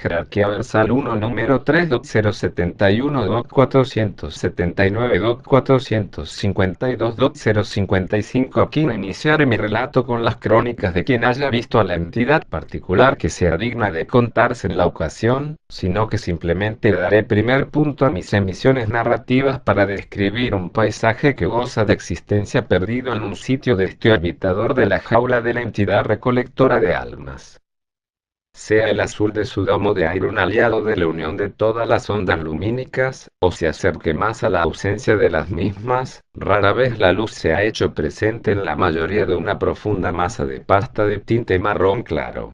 jerarquía versal 1 número 3.071.479.452.055. Aquí iniciaré mi relato con las crónicas de quien haya visto a la entidad particular que sea digna de contarse en la ocasión, sino que simplemente daré primer punto a mis emisiones narrativas para describir un paisaje que goza de existencia perdido en un sitio de este orbitador de la jaula de la entidad recolectora de almas. Sea el azul de su domo de aire un aliado de la unión de todas las ondas lumínicas, o se acerque más a la ausencia de las mismas, rara vez la luz se ha hecho presente en la mayoría de una profunda masa de pasta de tinte marrón claro,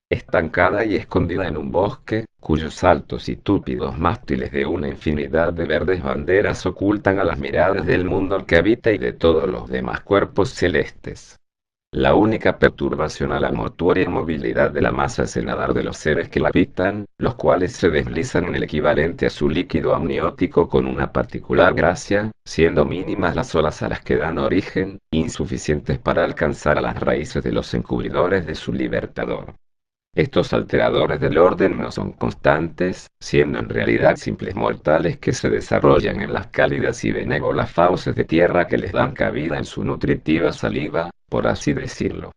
estancada y escondida en un bosque, cuyos altos y túpidos mástiles de una infinidad de verdes banderas ocultan a las miradas del mundo que habita y de todos los demás cuerpos celestes. La única perturbación a la mortuoria movilidad de la masa es el nadar de los seres que la habitan, los cuales se deslizan en el equivalente a su líquido amniótico con una particular gracia, siendo mínimas las olas a las que dan origen, insuficientes para alcanzar a las raíces de los encubridores de su libertador. Estos alteradores del orden no son constantes, siendo en realidad simples mortales que se desarrollan en las cálidas y benévolas fauces de tierra que les dan cabida en su nutritiva saliva, por así decirlo.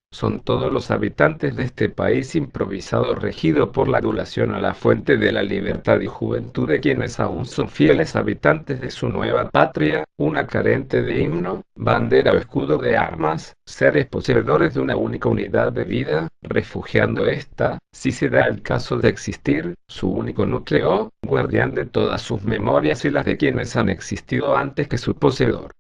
Son todos los habitantes de este país improvisado regido por la adulación a la fuente de la libertad y juventud de quienes aún son fieles habitantes de su nueva patria, una carente de himno, bandera o escudo de armas, seres poseedores de una única unidad de vida, refugiando esta, si se da el caso de existir, su único núcleo, guardián de todas sus memorias y las de quienes han existido antes que su poseedor.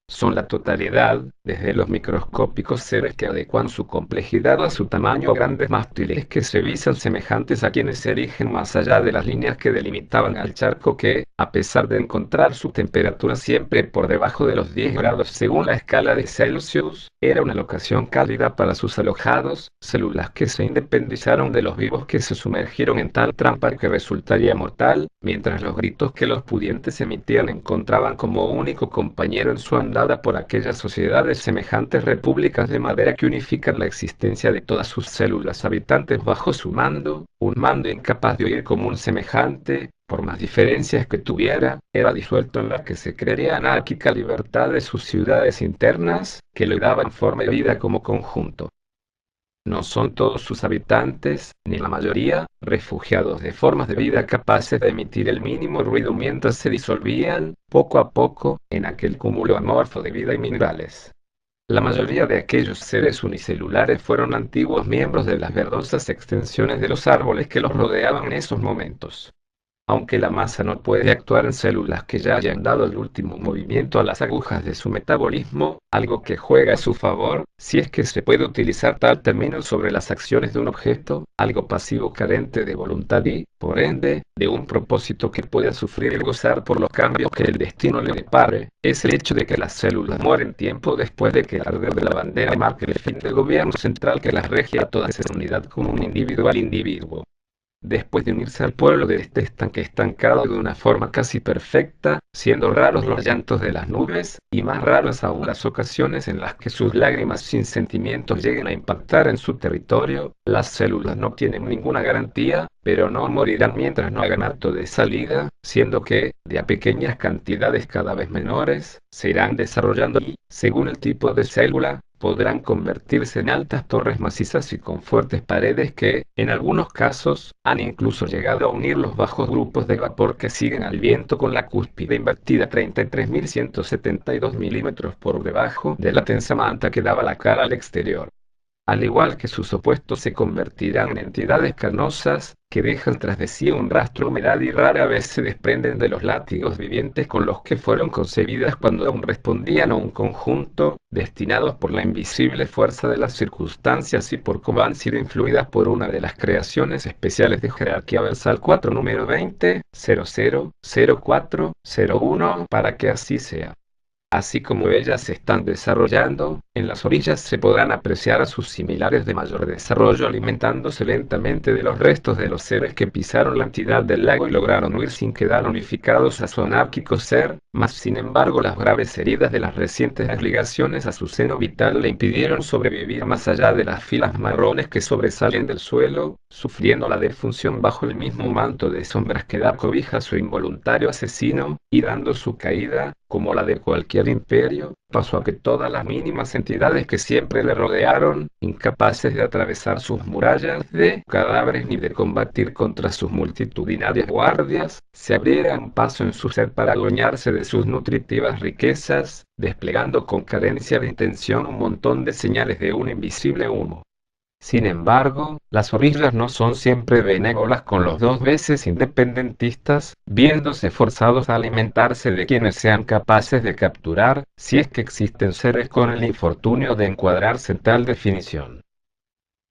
Son la totalidad, desde los microscópicos seres que adecuan su complejidad a su tamaño, grandes mástiles que se visan semejantes a quienes se erigen más allá de las líneas que delimitaban al charco que, a pesar de encontrar su temperatura siempre por debajo de los 10 grados según la escala de Celsius, era una locación cálida para sus alojados, células que se independizaron de los vivos que se sumergieron en tal trampa que resultaría mortal, mientras los gritos que los pudientes emitían encontraban como único compañero en su andada por aquellas sociedades semejantes repúblicas de madera que unifican la existencia de todas sus células habitantes bajo su mando, un mando incapaz de oír como un semejante, por más diferencias que tuviera, era disuelto en la que se creería anárquica libertad de sus ciudades internas, que le daban forma y vida como conjunto. No son todos sus habitantes, ni la mayoría, refugiados de formas de vida capaces de emitir el mínimo ruido mientras se disolvían, poco a poco, en aquel cúmulo amorfo de vida y minerales. La mayoría de aquellos seres unicelulares fueron antiguos miembros de las verdosas extensiones de los árboles que los rodeaban en esos momentos. Aunque la masa no puede actuar en células que ya hayan dado el último movimiento a las agujas de su metabolismo, algo que juega a su favor, si es que se puede utilizar tal término sobre las acciones de un objeto, algo pasivo carente de voluntad y, por ende, de un propósito que pueda sufrir y gozar por los cambios que el destino le depare, es el hecho de que las células mueren tiempo después de que el arder de la bandera marque el fin del gobierno central que las regia a todas en unidad como un individuo al individuo. Después de unirse al pueblo de este estanque estancado de una forma casi perfecta, siendo raros los llantos de las nubes, y más raras aún las ocasiones en las que sus lágrimas sin sentimientos lleguen a impactar en su territorio, las células no tienen ninguna garantía, pero no morirán mientras no hagan acto de salida, siendo que, de a pequeñas cantidades cada vez menores, se irán desarrollando y, según el tipo de célula, podrán convertirse en altas torres macizas y con fuertes paredes que, en algunos casos, han incluso llegado a unir los bajos grupos de vapor que siguen al viento con la cúspide invertida 33.172 milímetros por debajo de la tensa manta que daba la cara al exterior. Al igual que sus opuestos se convertirán en entidades carnosas, que dejan tras de sí un rastro de humedad y rara vez se desprenden de los látigos vivientes con los que fueron concebidas cuando aún respondían a un conjunto, destinados por la invisible fuerza de las circunstancias y por cómo han sido influidas por una de las creaciones especiales de jerarquía versal 4 número 20, 00, 04, 01, para que así sea. Así como ellas se están desarrollando, en las orillas se podrán apreciar a sus similares de mayor desarrollo alimentándose lentamente de los restos de los seres que pisaron la entidad del lago y lograron huir sin quedar unificados a su anárquico ser, mas sin embargo las graves heridas de las recientes desligaciones a su seno vital le impidieron sobrevivir más allá de las filas marrones que sobresalen del suelo, sufriendo la defunción bajo el mismo manto de sombras que da cobija a su involuntario asesino, y dando su caída, como la de cualquier imperio, pasó a que todas las mínimas entidades que siempre le rodearon, incapaces de atravesar sus murallas de cadáveres ni de combatir contra sus multitudinarias guardias, se abrieran paso en su ser para adueñarse de sus nutritivas riquezas, desplegando con carencia de intención un montón de señales de un invisible humo. Sin embargo, las orillas no son siempre benévolas con los dos veces independentistas, viéndose forzados a alimentarse de quienes sean capaces de capturar, si es que existen seres con el infortunio de encuadrarse en tal definición.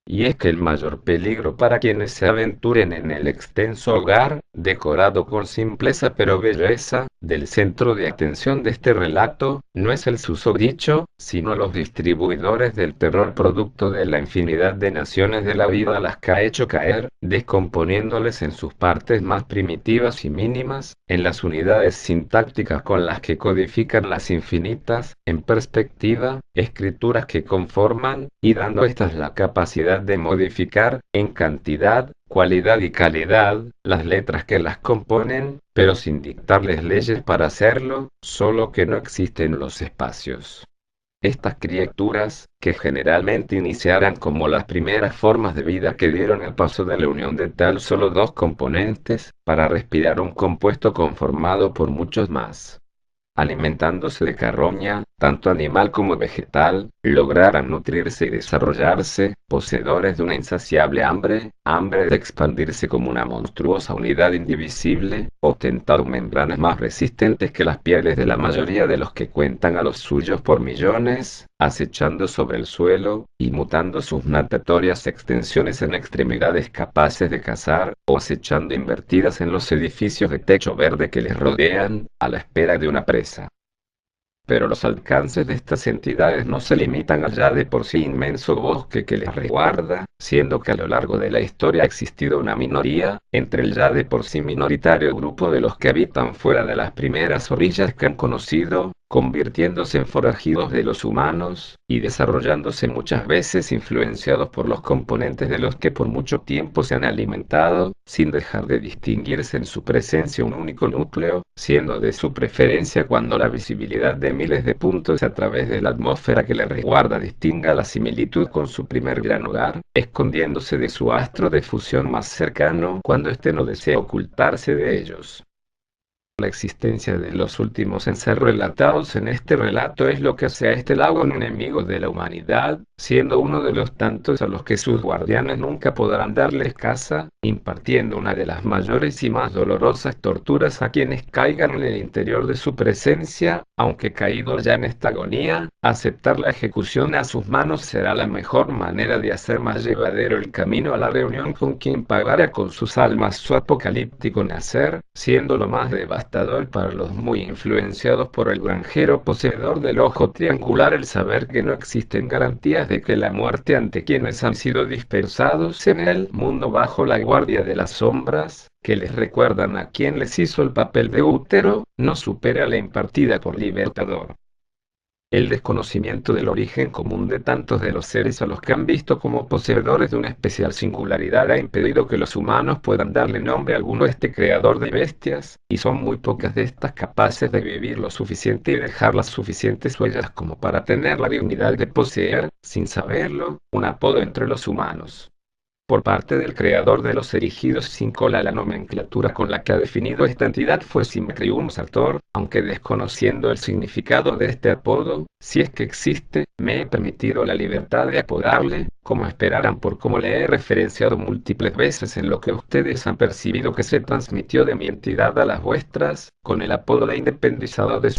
Y es que el mayor peligro para quienes se aventuren en el extenso hogar, decorado con simpleza pero belleza, del centro de atención de este relato, no es el susodicho, sino los distribuidores del terror producto de la infinidad de naciones de la vida a las que ha hecho caer, descomponiéndoles en sus partes más primitivas y mínimas, en las unidades sintácticas con las que codifican las infinitas, en perspectiva, escrituras que conforman, y dando a estas la capacidad de modificar, en cantidad, cualidad y calidad, las letras que las componen, pero sin dictarles leyes para hacerlo, solo que no existen los espacios. Estas criaturas, que generalmente iniciarán como las primeras formas de vida que dieron el paso de la unión de tal solo dos componentes, para respirar un compuesto conformado por muchos más, alimentándose de carroña, tanto animal como vegetal, lograran nutrirse y desarrollarse, poseedores de una insaciable hambre, hambre de expandirse como una monstruosa unidad indivisible, ostentando membranas más resistentes que las pieles de la mayoría de los que cuentan a los suyos por millones, acechando sobre el suelo, y mutando sus natatorias extensiones en extremidades capaces de cazar, o acechando invertidas en los edificios de techo verde que les rodean, a la espera de una presa. Pero los alcances de estas entidades no se limitan al ya de por sí inmenso bosque que les resguarda, siendo que a lo largo de la historia ha existido una minoría, entre el ya de por sí minoritario grupo de los que habitan fuera de las primeras orillas que han conocido, convirtiéndose en forajidos de los humanos, y desarrollándose muchas veces influenciados por los componentes de los que por mucho tiempo se han alimentado, sin dejar de distinguirse en su presencia un único núcleo, siendo de su preferencia cuando la visibilidad de miles de puntos a través de la atmósfera que le resguarda distinga la similitud con su primer gran hogar, escondiéndose de su astro de fusión más cercano cuando éste no desea ocultarse de ellos. La existencia de los últimos en ser relatados en este relato es lo que hace a este lago un enemigo de la humanidad, siendo uno de los tantos a los que sus guardianes nunca podrán darles caza, impartiendo una de las mayores y más dolorosas torturas a quienes caigan en el interior de su presencia, aunque caídos ya en esta agonía, aceptar la ejecución a sus manos será la mejor manera de hacer más llevadero el camino a la reunión con quien pagara con sus almas su apocalíptico nacer, siendo lo más devastador para los muy influenciados por el granjero poseedor del ojo triangular el saber que no existen garantías de que la muerte ante quienes han sido dispersados en el mundo bajo la guardia de las sombras, que les recuerdan a quien les hizo el papel de útero, no supera la impartida por Libertador. El desconocimiento del origen común de tantos de los seres a los que han visto como poseedores de una especial singularidad ha impedido que los humanos puedan darle nombre alguno a este creador de bestias, y son muy pocas de estas capaces de vivir lo suficiente y dejar las suficientes huellas como para tener la dignidad de poseer, sin saberlo, un apodo entre los humanos. Por parte del creador de los erigidos sin cola, la nomenclatura con la que ha definido esta entidad fue Simcrium Sator, aunque desconociendo el significado de este apodo, si es que existe, me he permitido la libertad de apodarle, como esperarán por cómo le he referenciado múltiples veces en lo que ustedes han percibido que se transmitió de mi entidad a las vuestras, con el apodo de independizado de